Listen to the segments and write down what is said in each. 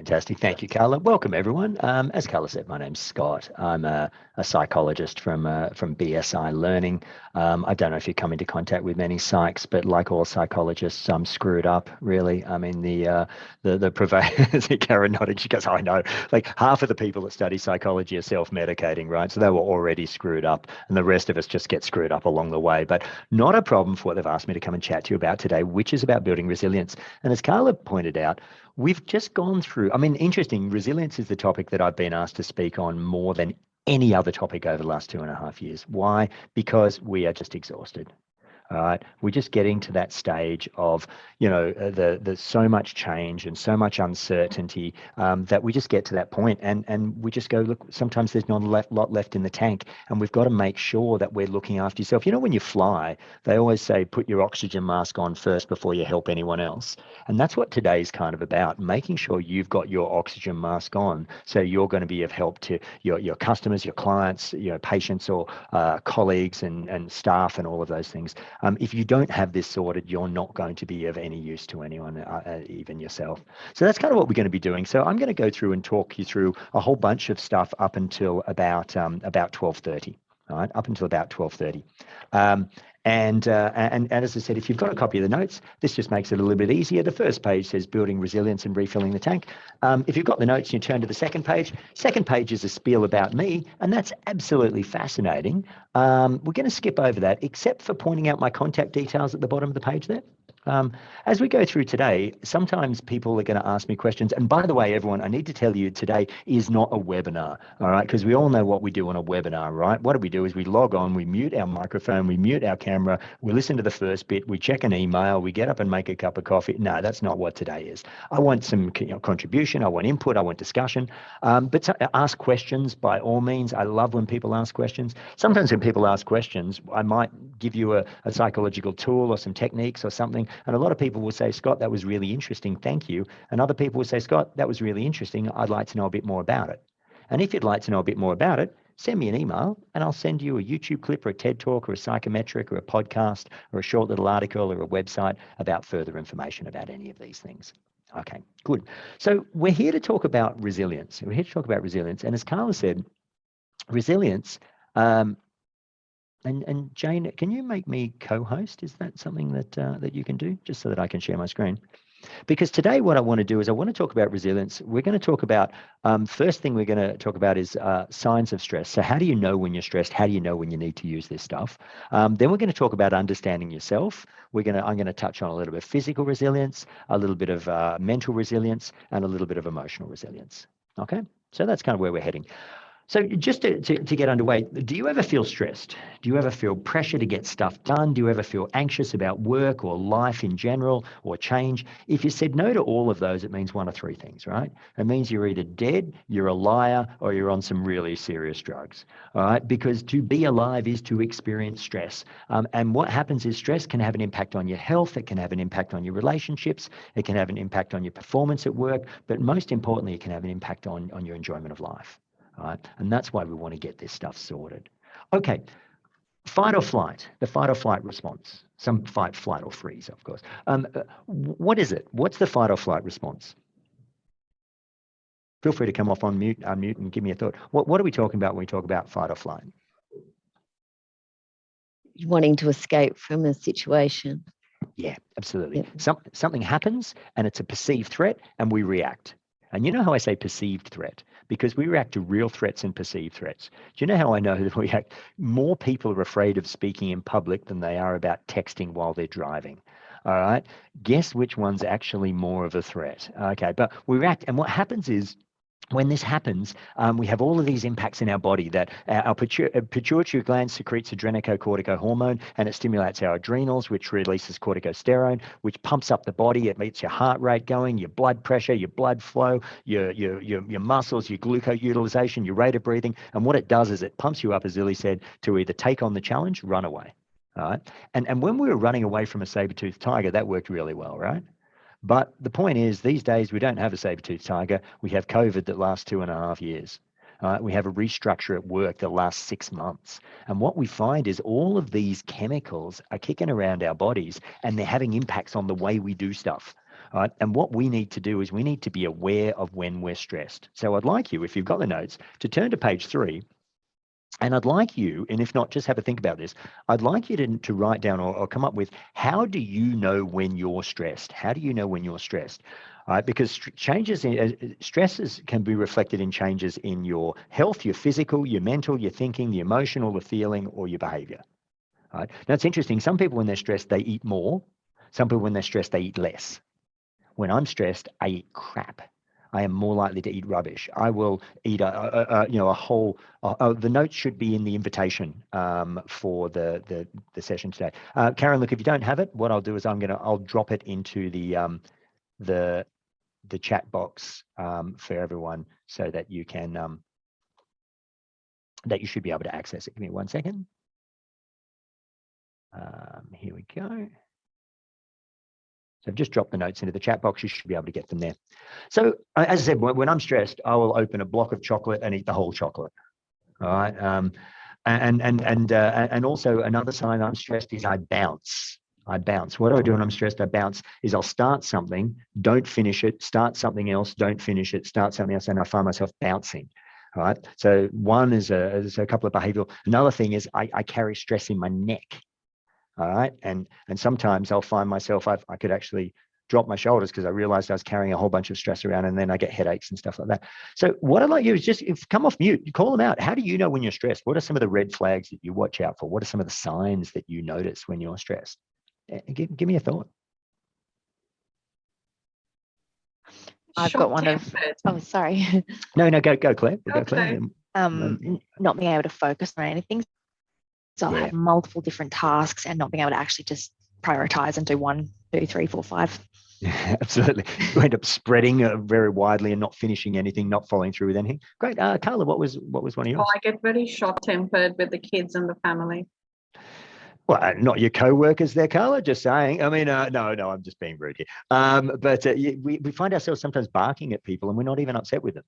Fantastic. Thank you, Carla. Welcome, everyone. As Carla said, my name's Scott. I'm a psychologist from BSI Learning. I don't know if you come into contact with many psychs, but like all psychologists, I'm screwed up, really. I mean, the provider, Karen nodded, she goes, I know. Like half of the people that study psychology are self-medicating, right? So they were already screwed up, and the rest of us just get screwed up along the way. But not a problem for what they've asked me to come and chat to you about today, which is about building resilience. And as Carla pointed out, we've just gone through, I mean, interesting, resilience is the topic that I've been asked to speak on more than any other topic over the last 2.5 years. Why? Because we are just exhausted. All right, we're just getting to that stage of, there's so much change and so much uncertainty that we just get to that point, and we just go, look, sometimes there's not a lot left in the tank, and we've got to make sure that we're looking after yourself. When you fly, they always say put your oxygen mask on first before you help anyone else, and that's what today's kind of about, making sure you've got your oxygen mask on, so you're going to be of help to your customers, your clients, patients, or colleagues and staff and all of those things. If you don't have this sorted, you're not going to be of any use to anyone, even yourself. So that's kind of what we're going to be doing. So I'm going to go through and talk you through a whole bunch of stuff up until about 12:30. All right, up until about 12:30. And as I said, if you've got a copy of the notes, this just makes it a little bit easier. The first page says building resilience and refilling the tank. If you've got the notes, you turn to the second page. Second page is a spiel about me, and that's absolutely fascinating. We're going to skip over that, except for pointing out my contact details at the bottom of the page there. As we go through today, sometimes people are going to ask me questions. And by the way, everyone, I need to tell you today is not a webinar, all right? Because we all know what we do on a webinar, right? What we do is we log on, we mute our microphone, we mute our camera, we listen to the first bit, we check an email, we get up and make a cup of coffee. No, that's not what today is. I want some contribution, I want input, I want discussion. But ask questions by all means. I love when people ask questions. Sometimes when people ask questions, I might give you a psychological tool or some techniques or something. And a lot of people will say, Scott, that was really interesting, thank you. And other people will say, Scott, that was really interesting, I'd like to know a bit more about it. And if you'd like to know a bit more about it, send me an email and I'll send you a YouTube clip or a TED Talk or a psychometric or a podcast or a short little article or a website about further information about any of these things. Okay, good. So we're here to talk about resilience. And as Carla said, resilience, and Jane, can you make me co-host? Is that something that you can do, just so that I can share my screen? Because today what I want to do is I want to talk about resilience. We're going to talk about, first thing we're going to talk about is signs of stress. So how do you know when you're stressed? How do you know when you need to use this stuff? Then we're going to talk about understanding yourself. I'm going to touch on a little bit of physical resilience, a little bit of mental resilience, and a little bit of emotional resilience. Okay, so that's kind of where we're heading. So just to get underway, do you ever feel stressed? Do you ever feel pressure to get stuff done? Do you ever feel anxious about work or life in general or change? If you said no to all of those, it means one of three things, right? It means you're either dead, you're a liar, or you're on some really serious drugs, all right? Because to be alive is to experience stress. And what happens is stress can have an impact on your health, it can have an impact on your relationships, it can have an impact on your performance at work, but most importantly, it can have an impact on your enjoyment of life. All right, and that's why we want to get this stuff sorted. Okay, fight or flight, the fight or flight response. Some fight, flight, or freeze, of course. What is it? What's the fight or flight response? Feel free to come off on mute, unmute, and give me a thought. What are we talking about when we talk about fight or flight? Wanting to escape from a situation. Yeah, absolutely. Yep. Something happens and it's a perceived threat and we react. And you know how I say perceived threat? Because we react to real threats and perceived threats. Do you know how I know that we react? More people are afraid of speaking in public than they are about texting while they're driving. All right? Guess which one's actually more of a threat? Okay, but we react. And what happens is, when this happens, we have all of these impacts in our body that our pituitary gland secretes adrenocortical hormone, and it stimulates our adrenals, which releases corticosterone, which pumps up the body. It makes your heart rate going, your blood pressure, your blood flow, your muscles, your glucose utilization, your rate of breathing. And what it does is it pumps you up, as Lily said, to either take on the challenge, run away. All right? And when we were running away from a saber-toothed tiger, that worked really well, right? But the point is, these days, we don't have a saber-toothed tiger. We have COVID that lasts 2.5 years. We have a restructure at work that lasts 6 months. And what we find is all of these chemicals are kicking around our bodies and they're having impacts on the way we do stuff. right? And what we need to do is we need to be aware of when we're stressed. So I'd like you, if you've got the notes, to turn to page 3. And I'd like you, and if not, just have a think about this. I'd like you to write down or come up with, how do you know when you're stressed? How do you know when you're stressed? Because changes in stresses can be reflected in changes in your health, your physical, your mental, your thinking, the emotional, the feeling, or your behavior. Right? Now, it's interesting. Some people, when they're stressed, they eat more. Some people, when they're stressed, they eat less. When I'm stressed, I eat crap. I am more likely to eat rubbish. I will eat a whole. The notes should be in the invitation for the session today. Karen, look, if you don't have it, what I'll do is I'll drop it into the chat box for everyone so that you can that you should be able to access it. Give me 1 second. Here we go. So I've just dropped the notes into the chat box. You should be able to get them there. So as I said, when I'm stressed, I will open a block of chocolate and eat the whole chocolate. All right. And also another sign I'm stressed is I bounce. What do I do when I'm stressed? I bounce is I'll start something, don't finish it, start something else, don't finish it, start something else, and I find myself bouncing. All right. So one is a couple of behavioral. Another thing is I carry stress in my neck. All right. And sometimes I'll find myself, I could actually drop my shoulders because I realized I was carrying a whole bunch of stress around, and then I get headaches and stuff like that. So what I'd like you is just come off mute, you call them out. How do you know when you're stressed? What are some of the red flags that you watch out for? What are some of the signs that you notice when you're stressed? Give me a thought. I've got one of, oh, sorry. No, go Claire. We'll go Claire. Not being able to focus on anything. So I'll have multiple different tasks and not being able to actually just prioritize and do 1, 2, 3, 4, 5. Yeah, absolutely. You end up spreading very widely and not finishing anything, not following through with anything. Great. Carla, what was one of yours? I get very short-tempered with the kids and the family. Well, not your co-workers there, Carla, just saying. I mean, no, I'm just being rude here. But we find ourselves sometimes barking at people and we're not even upset with them.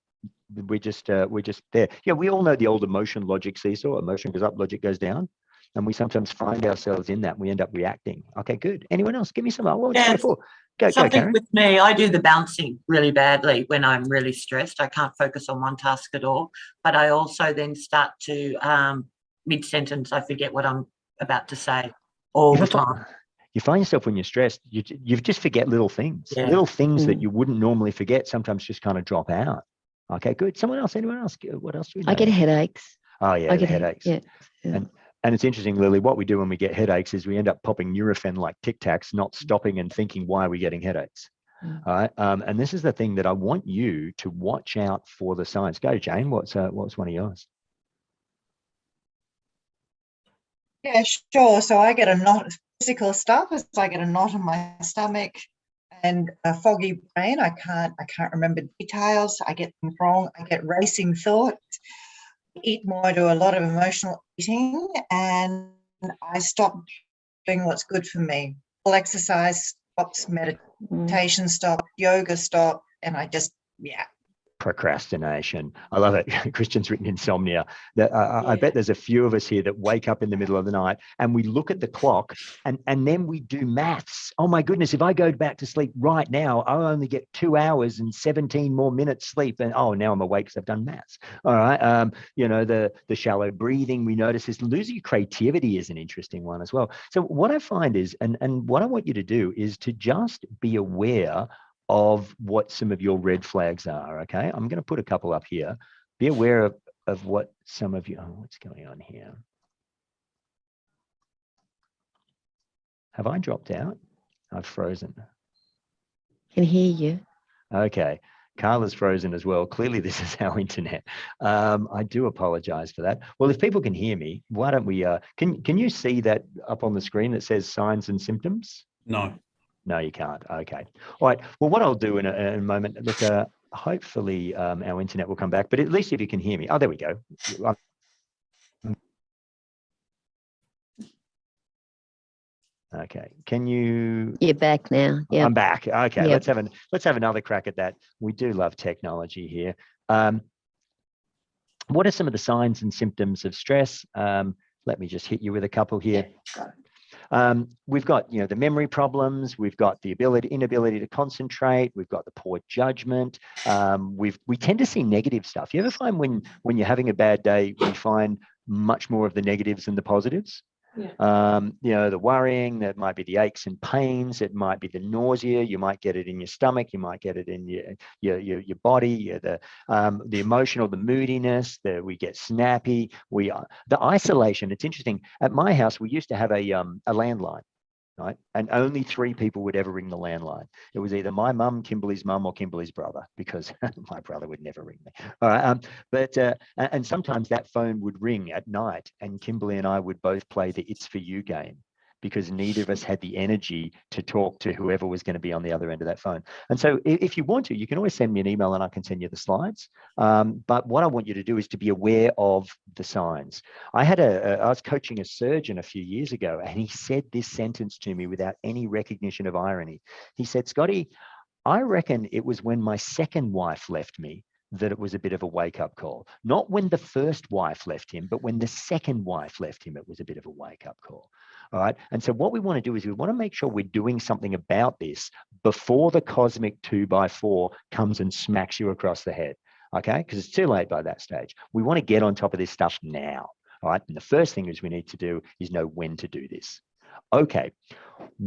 We're just there. Yeah, we all know the old emotion logic seesaw. Emotion goes up, logic goes down. And we sometimes find ourselves in that. We end up reacting. Okay, good. Anyone else? Give me some. What was before? Go, Karen. With me, I do the bouncing really badly when I'm really stressed. I can't focus on one task at all. But I also then start to mid-sentence, I forget what I'm about to say all the time. You find yourself when you're stressed, you just forget little things. Yeah. Little things that you wouldn't normally forget sometimes just kind of drop out. Okay, good. Someone else? Anyone else? What else do we know? I get headaches. Oh, yeah, the headaches. Yeah. And it's interesting, Lily, what we do when we get headaches is we end up popping Nurofen like Tic Tacs, not stopping and thinking, why are we getting headaches? All right. And this is the thing that I want you to watch out for the signs. Go, Jane. What's one of yours? Yeah, sure. So I get a knot, physical stuff is I get a knot in my stomach and a foggy brain. I can't remember details. I get things wrong. I get racing thoughts. I eat more. I do a lot of emotional eating, and I stop doing what's good for me. All exercise stops, meditation stop, yoga stop, and I just Procrastination. I love it. Christian's written insomnia. I bet there's a few of us here that wake up in the middle of the night and we look at the clock and then we do maths. Oh my goodness, if I go back to sleep right now, I'll only get 2 hours and 17 more minutes sleep. And now I'm awake because I've done maths. All right. The shallow breathing we notice is losing creativity is an interesting one as well. So what I find is, and what I want you to do is to just be aware of what some of your red flags are. Okay, I'm going to put a couple up here. Be aware of what some of you. What's going on here? Have I dropped out? I've frozen. Can hear you. Okay, Carla's frozen as well. Clearly, this is our internet. I do apologize for that. Well, if people can hear me, why don't we? Can you see that up on the screen that says signs and symptoms? No. No, you can't. Okay. All right. Well, what I'll do in a moment, look, hopefully our internet will come back, but at least if you can hear me. Oh, there we go. Okay. Can you? You're back now. Yeah. I'm back. Okay. Yep. Let's have another crack at that. We do love technology here. What are some of the signs and symptoms of stress? Let me just hit you with a couple here. we've got, the memory problems, we've got the inability to concentrate, we've got the poor judgment. We tend to see negative stuff. You ever find when you're having a bad day, we find much more of the negatives than the positives? Yeah. The worrying, that might be the aches and pains, it might be the nausea, you might get it in your stomach, you might get it in your body, the emotional, the moodiness, we get snappy, the isolation. It's interesting. At my house, we used to have a landline, right? And only 3 people would ever ring the landline. It was either my mum, Kimberly's mum, or Kimberly's brother, because my brother would never ring me. All right. And sometimes that phone would ring at night, and Kimberly and I would both play the It's For You game, because neither of us had the energy to talk to whoever was going to be on the other end of that phone. And so if you want to, you can always send me an email and I can send you the slides. But what I want you to do is to be aware of the signs. I was coaching a surgeon a few years ago, and he said this sentence to me without any recognition of irony. He said, "Scotty, I reckon it was when my second wife left me that it was a bit of a wake-up call. Not when the first wife left him, but when the second wife left him, it was a bit of a wake-up call." All right. And so what we want to do is we want to make sure we're doing something about this before the cosmic 2x4 comes and smacks you across the head. Okay. Because it's too late by that stage. We want to get on top of this stuff now. All right. And the first thing is we need to do is know when to do this. Okay.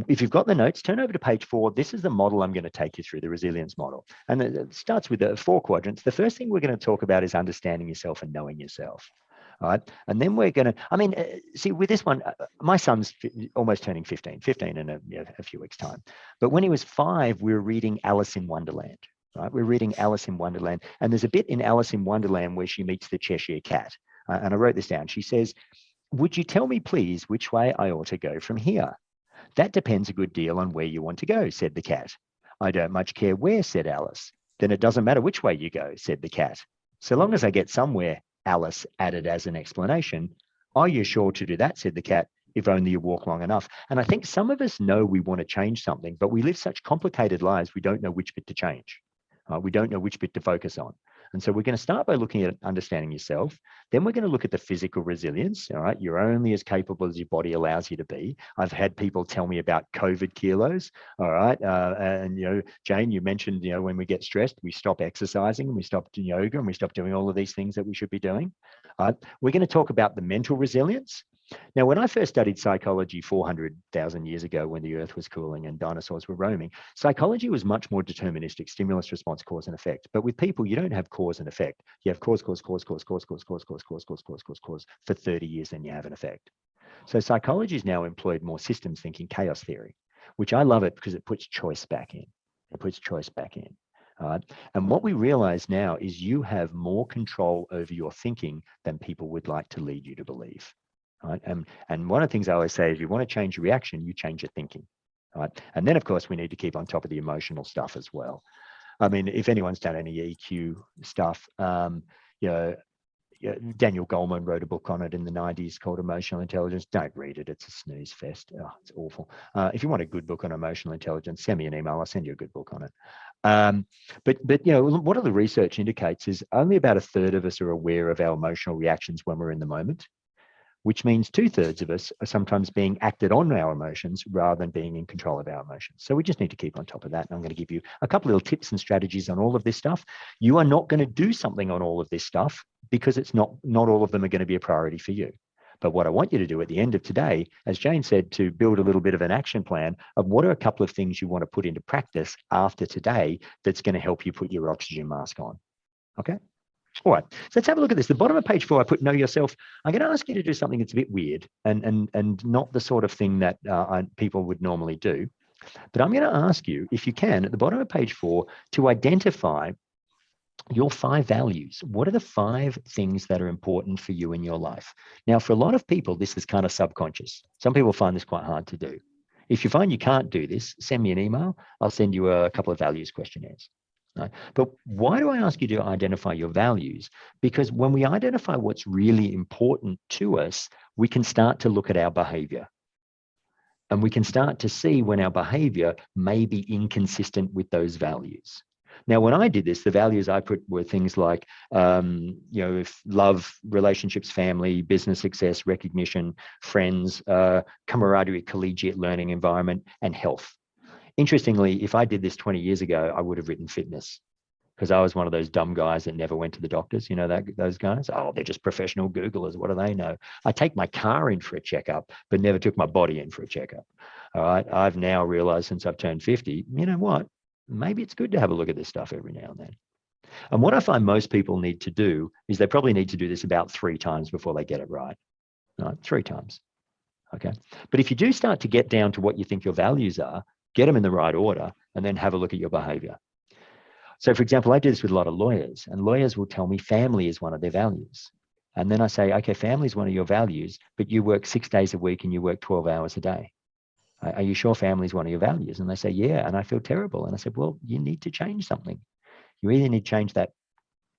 If you've got the notes, turn over to page 4. This is the model I'm going to take you through, the resilience model. And it starts with the 4 quadrants. The first thing we're going to talk about is understanding yourself and knowing yourself. All right. And then we're going to, see, with this one, my son's almost turning 15 in a few weeks' time. But when he was 5, we were reading Alice in Wonderland. Right. We're reading Alice in Wonderland. And there's a bit in Alice in Wonderland where she meets the Cheshire Cat. And I wrote this down. She says, "Would you tell me, please, which way I ought to go from here?" "That depends a good deal on where you want to go," said the cat. "I don't much care where," said Alice. "Then it doesn't matter which way you go," said the cat. "So long as I get somewhere," Alice added as an explanation. "Are you sure to do that?" said the cat. "If only you walk long enough." And I think some of us know we want to change something, but we live such complicated lives, we don't know which bit to change. We don't know which bit to focus on. And so we're going to start by looking at understanding yourself. Then we're going to look at the physical resilience. All right. You're only as capable as your body allows you to be. I've had people tell me about COVID kilos. All right. And, Jane, you mentioned, when we get stressed, we stop exercising and we stop doing yoga and we stop doing all of these things that we should be doing. We're going to talk about the mental resilience. Now, when I first studied psychology 400,000 years ago, when the earth was cooling and dinosaurs were roaming, psychology was much more deterministic, stimulus, response, cause and effect. But with people, you don't have cause and effect. You have cause for 30 years, then you have an effect. So psychology is now employed more systems thinking, chaos theory, which I love it because it puts choice back in. And what we realize now is you have more control over your thinking than people would like to lead you to believe. Right? And one of the things I always say is, if you want to change your reaction, you change your thinking. Right? And then, of course, we need to keep on top of the emotional stuff as well. If anyone's done any EQ stuff, Daniel Goleman wrote a book on it in the 90s called Emotional Intelligence. Don't read it. It's a snooze fest. Oh, it's awful. If you want a good book on emotional intelligence, send me an email. I'll send you a good book on it. But what all the research indicates is only about 1/3 of us are aware of our emotional reactions when we're in the moment, which means 2/3 of us are sometimes being acted on our emotions rather than being in control of our emotions. So we just need to keep on top of that. And I'm going to give you a couple of little tips and strategies on all of this stuff. You are not going to do something on all of this stuff because it's not all of them are going to be a priority for you. But what I want you to do at the end of today, as Jane said, to build a little bit of an action plan of what are a couple of things you want to put into practice after today that's going to help you put your oxygen mask on. Okay? All right, so let's have a look at this. The bottom of page 4, I put know yourself. I'm going to ask you to do something that's a bit weird and not the sort of thing that people would normally do. But I'm going to ask you, if you can, at the bottom of page 4, to identify your 5 values. What are the 5 things that are important for you in your life? Now, for a lot of people, this is kind of subconscious. Some people find this quite hard to do. If you find you can't do this, send me an email. I'll send you a couple of values questionnaires. Right? But why do I ask you to identify your values? Because when we identify what's really important to us, we can start to look at our behavior. And we can start to see when our behavior may be inconsistent with those values. Now, when I did this, the values I put were things like, if love, relationships, family, business success, recognition, friends, camaraderie, collegiate learning environment, and health. Interestingly, if I did this 20 years ago, I would have written fitness, because I was one of those dumb guys that never went to the doctors. You know, those guys? Oh, they're just professional Googlers. What do they know? I take my car in for a checkup, but never took my body in for a checkup. All right. I've now realized since I've turned 50, you know what? Maybe it's good to have a look at this stuff every now and then. And what I find most people need to do is they probably need to do this about 3 times before they get it right. All right, 3 times. Okay. But if you do start to get down to what you think your values are, get them in the right order, and then have a look at your behavior. So, for example, I do this with a lot of lawyers, and lawyers will tell me family is one of their values. And then I say, okay, family is one of your values, but you work 6 days a week and you work 12 hours a day. Are you sure family is one of your values? And they say, yeah. And I feel terrible. And I said, well, you need to change something. You either need to change that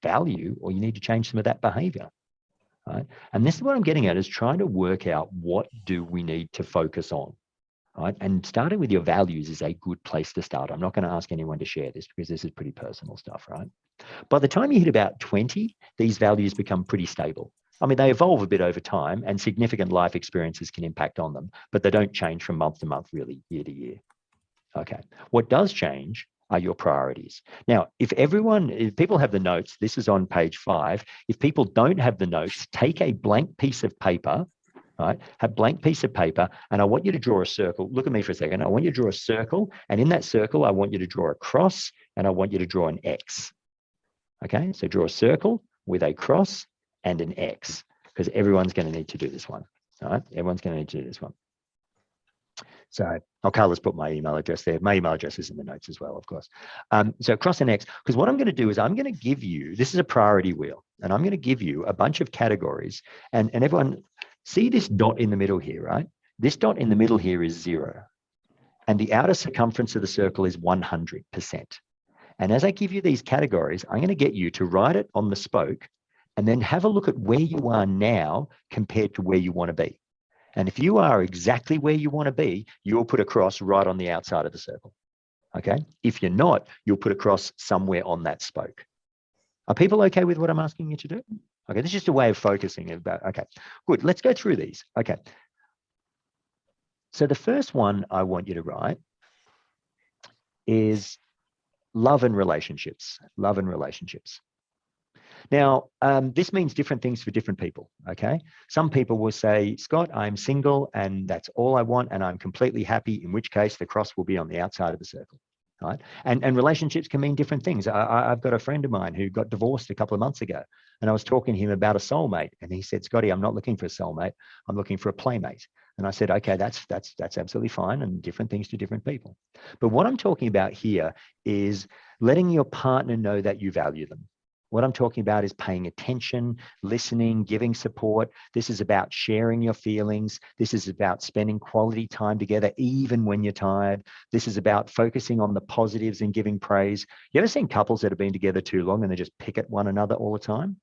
value or you need to change some of that behavior. Right? And this is what I'm getting at, is trying to work out, what do we need to focus on? Right? And starting with your values is a good place to start. I'm not going to ask anyone to share this because this is pretty personal stuff, right? By the time you hit about 20, these values become pretty stable. I mean, they evolve a bit over time and significant life experiences can impact on them, but they don't change from month to month, really, year to year. Okay. What does change are your priorities. Now, if people have the notes, this is on page 5. If people don't have the notes, take a blank piece of paper. Right? Have a blank piece of paper, and I want you to draw a circle. Look at me for a second. I want you to draw a circle, and in that circle, I want you to draw a cross, and I want you to draw an X. Okay, so draw a circle with a cross and an X, because everyone's going to need to do this one. All right, everyone's going to need to do this one. So Carla's put my email address there. My email address is in the notes as well, of course. So cross and X, because what I'm going to do is I'm going to give you, this is a priority wheel, and I'm going to give you a bunch of categories, and everyone, see this dot in the middle here, right? This dot in the middle here is 0. And the outer circumference of the circle is 100%. And as I give you these categories, I'm going to get you to write it on the spoke and then have a look at where you are now compared to where you want to be. And if you are exactly where you want to be, you'll put a cross right on the outside of the circle. Okay? If you're not, you'll put a cross somewhere on that spoke. Are people okay with what I'm asking you to do? Okay, this is just a way of focusing about, okay, good. Let's go through these. Okay. So the first one I want you to write is love and relationships. Love and relationships. Now, this means different things for different people, okay? Some people will say, Scott, I'm single and that's all I want and I'm completely happy, in which case the cross will be on the outside of the circle. Right? And relationships can mean different things. I've got a friend of mine who got divorced a couple of months ago, and I was talking to him about a soulmate, and he said, Scotty, I'm not looking for a soulmate. I'm looking for a playmate. And I said, okay, that's absolutely fine, and different things to different people. But what I'm talking about here is letting your partner know that you value them. What I'm talking about is paying attention, listening, giving support. This is about sharing your feelings. This is about spending quality time together, even when you're tired. This is about focusing on the positives and giving praise. You ever seen couples that have been together too long and they just pick at one another all the time?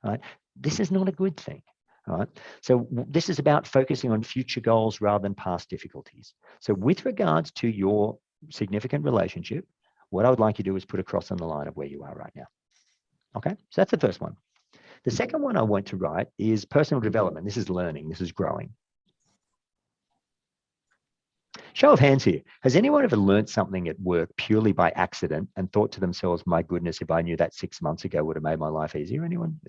Right? This is not a good thing. All right? So this is about focusing on future goals rather than past difficulties. So with regards to your significant relationship, what I would like you to do is put a cross on the line of where you are right now. Okay, so that's the first one. The second one I want to write is personal development. This is learning. This is growing. Show of hands here. Has anyone ever learned something at work purely by accident and thought to themselves, my goodness, if I knew that 6 months ago would have made my life easier? Anyone?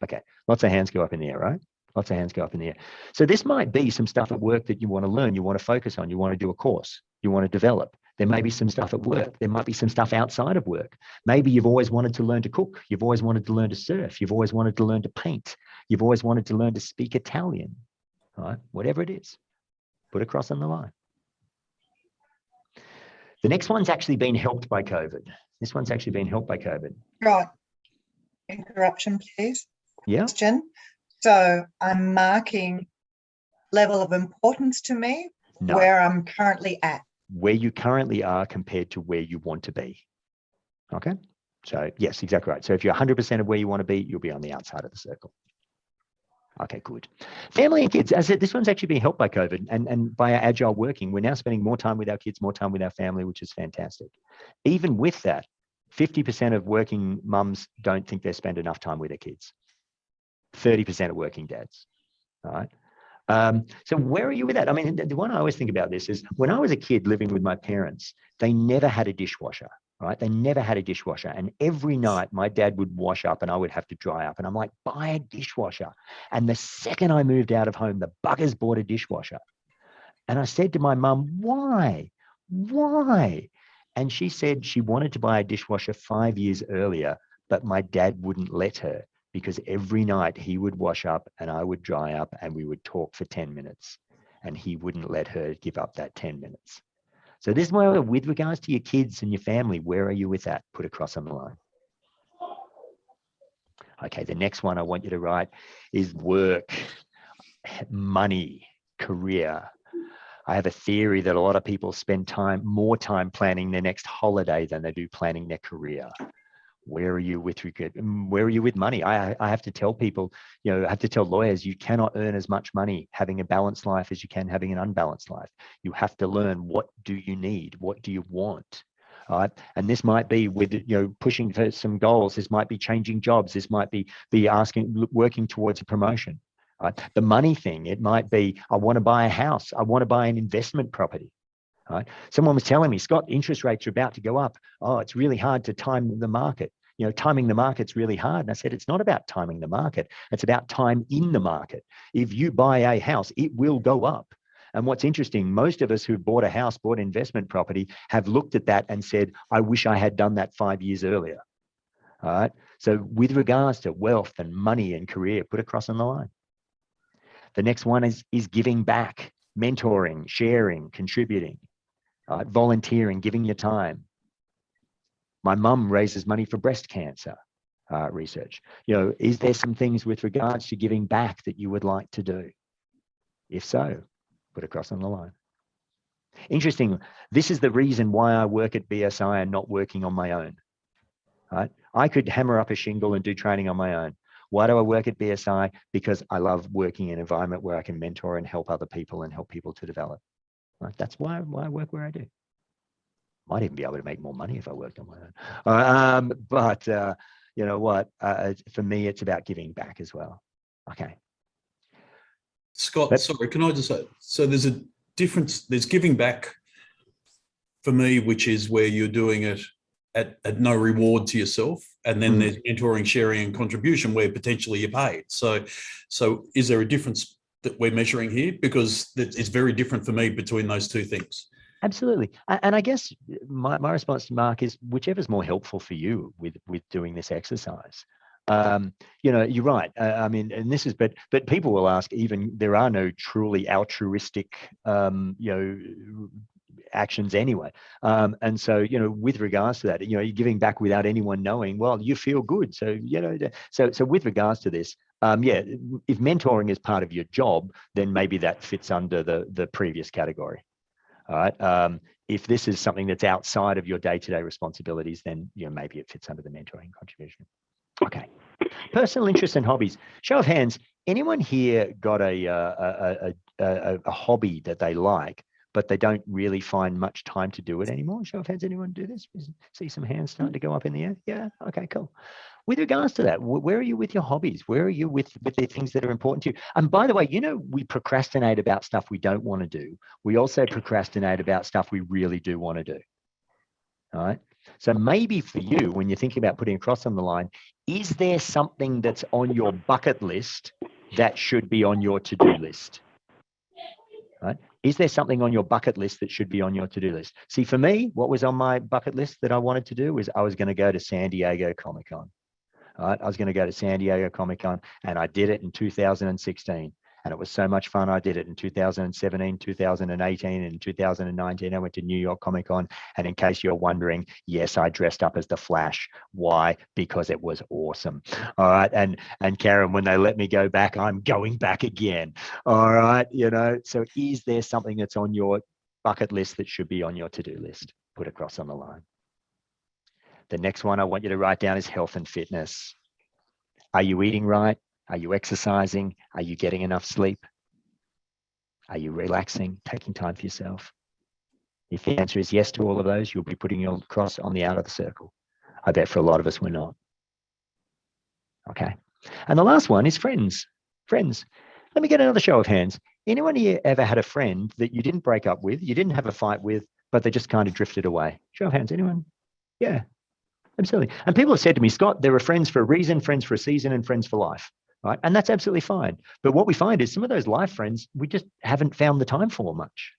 Okay, lots of hands go up in the air, right? Lots of hands go up in the air. So this might be some stuff at work that you want to learn, you want to focus on, you want to do a course, you want to develop. There may be some stuff at work. There might be some stuff outside of work. Maybe you've always wanted to learn to cook. You've always wanted to learn to surf. You've always wanted to learn to paint. You've always wanted to learn to speak Italian. All right? Whatever it is, put a cross on the line. The next one's actually been helped by COVID. This one's actually been helped by COVID. Right. Interruption, please. Yeah. Question. So I'm marking level of importance to me, No. where I'm currently at. Where you currently are compared to where you want to be. Okay. So yes, exactly right. So if you're 100% of where you want to be, you'll be on the outside of the circle. Okay, good. Family and kids. As I said, this one's actually been helped by COVID and by our agile working. We're now spending more time with our kids, more time with our family, which is fantastic. Even with that, 50% of working mums don't think they spend enough time with their kids. 30% of working dads. All right. So where are you with that? I mean, the one I always think about this is when I was a kid living with my parents, they never had a dishwasher, right? They never had a dishwasher. And every night my dad would wash up and I would have to dry up. And I'm like, buy a dishwasher. And the second I moved out of home, the buggers bought a dishwasher. And I said to my mum, why? Why? And she said she wanted to buy a dishwasher 5 years earlier, but my dad wouldn't let her, because every night he would wash up and I would dry up and we would talk for 10 minutes and he wouldn't let her give up that 10 minutes. So this is where, with regards to your kids and your family, where are you with that? Put a cross on the line. Okay, the next one I want you to write is work, money, career. I have a theory that a lot of people spend more time planning their next holiday than they do planning their career. Where are you with money? I have to tell people, I have to tell lawyers, you cannot earn as much money having a balanced life as you can having an unbalanced life. You have to learn, what do you need? What do you want? All right. And this might be with, pushing for some goals. This might be changing jobs. This might be working towards a promotion. Right? The money thing, it might be, I want to buy a house. I want to buy an investment property. Right? Someone was telling me, Scott, interest rates are about to go up. Oh, it's really hard to time the market. Timing the market's really hard. And I said, it's not about timing the market. It's about time in the market. If you buy a house, it will go up. And what's interesting, most of us who bought a house, bought investment property, have looked at that and said, I wish I had done that 5 years earlier. All right. So with regards to wealth and money and career, put a cross on the line. The next one is giving back, mentoring, sharing, contributing. Volunteering, giving your time. My mum raises money for breast cancer research. Is there some things with regards to giving back that you would like to do? If so, put a cross on the line. Interesting. This is the reason why I work at BSI and not working on my own. Right? I could hammer up a shingle and do training on my own. Why do I work at BSI? Because I love working in an environment where I can mentor and help other people and help people to develop. Right? That's why I work where I do. Might even be able to make more money if I worked on my own. But you know what? For me, it's about giving back as well. Okay. Scott, sorry, can I just say, so there's a difference, there's giving back for me, which is where you're doing it at no reward to yourself. And then there's mentoring, sharing and contribution where potentially you're paid. So is there a difference that we're measuring here? Because it's very different for me between those two things. Absolutely. And I guess my response to Mark is whichever's more helpful for you with doing this exercise. You're right. I mean, and this is, but people will ask, even there are no truly altruistic, actions anyway. And so, with regards to that, you're giving back without anyone knowing, well, you feel good. So, so with regards to this, if mentoring is part of your job, then maybe that fits under the previous category. All right. If this is something that's outside of your day-to-day responsibilities, then maybe it fits under the mentoring contribution. Okay. Personal interests and hobbies. Show of hands. Anyone here got a hobby that they like, but they don't really find much time to do it anymore? Show of hands. Anyone do this? See some hands starting to go up in the air. Yeah. Okay. Cool. With regards to that, where are you with your hobbies? Where are you with the things that are important to you? And by the way, we procrastinate about stuff we don't want to do. We also procrastinate about stuff we really do want to do. All right. So maybe for you, when you're thinking about putting a cross on the line, is there something that's on your bucket list that should be on your to-do list? Right? Is there something on your bucket list that should be on your to-do list? See, for me, what was on my bucket list that I wanted to do was I was going to go to San Diego Comic-Con. All right, I was going to go to San Diego Comic-Con, and I did it in 2016. And it was so much fun. I did it in 2017, 2018, and 2019. I went to New York Comic-Con. And in case you're wondering, yes, I dressed up as the Flash. Why? Because it was awesome. All right. And Karen, when they let me go back, I'm going back again. All right. So is there something that's on your bucket list that should be on your to-do list? Put a cross on the line. The next one I want you to write down is health and fitness. Are you eating right? Are you exercising? Are you getting enough sleep? Are you relaxing, taking time for yourself? If the answer is yes to all of those, you'll be putting your cross on the out of the circle. I bet for a lot of us, we're not. Okay. And the last one is friends. Friends. Let me get another show of hands. Anyone here ever had a friend that you didn't break up with, you didn't have a fight with, but they just kind of drifted away? Show of hands. Anyone? Yeah, absolutely. And people have said to me, Scott, there are friends for a reason, friends for a season, and friends for life. Right. And that's absolutely fine. But what we find is some of those life friends, we just haven't found the time for much.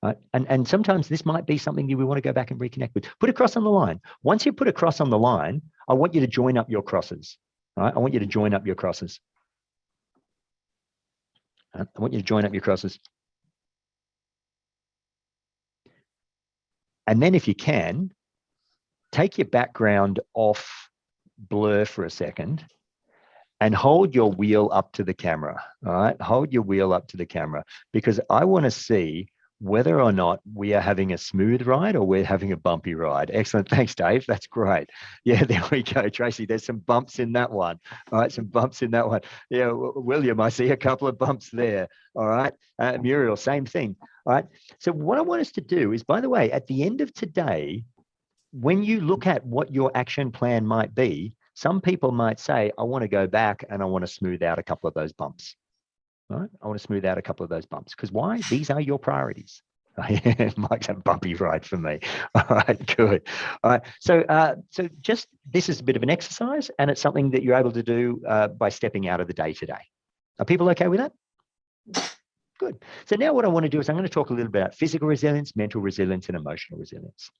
Right? And sometimes this might be something we want to go back and reconnect with. Put a cross on the line. Once you put a cross on the line, I want you to join up your crosses. Right? I want you to join up your crosses. I want you to join up your crosses. And then if you can, take your background off blur for a second and hold your wheel up to the camera. All right, hold your wheel up to the camera, because I want to see whether or not we are having a smooth ride or we're having a bumpy ride. Excellent. Thanks, Dave. That's great. Yeah, there we go. Tracy, there's some bumps in that one. All right, some bumps in that one. Yeah, William, I see a couple of bumps there. All right. Muriel, same thing. All right. So what I want us to do is, by the way, at the end of today, when you look at what your action plan might be, some people might say, I want to go back and I want to smooth out a couple of those bumps. All right? I want to smooth out a couple of those bumps. Because why? These are your priorities. Mike's a bumpy ride for me. All right, good. All right. So just this is a bit of an exercise, and it's something that you're able to do by stepping out of the day-to-day. Are people okay with that? Good. So now what I want to do is I'm going to talk a little bit about physical resilience, mental resilience, and emotional resilience.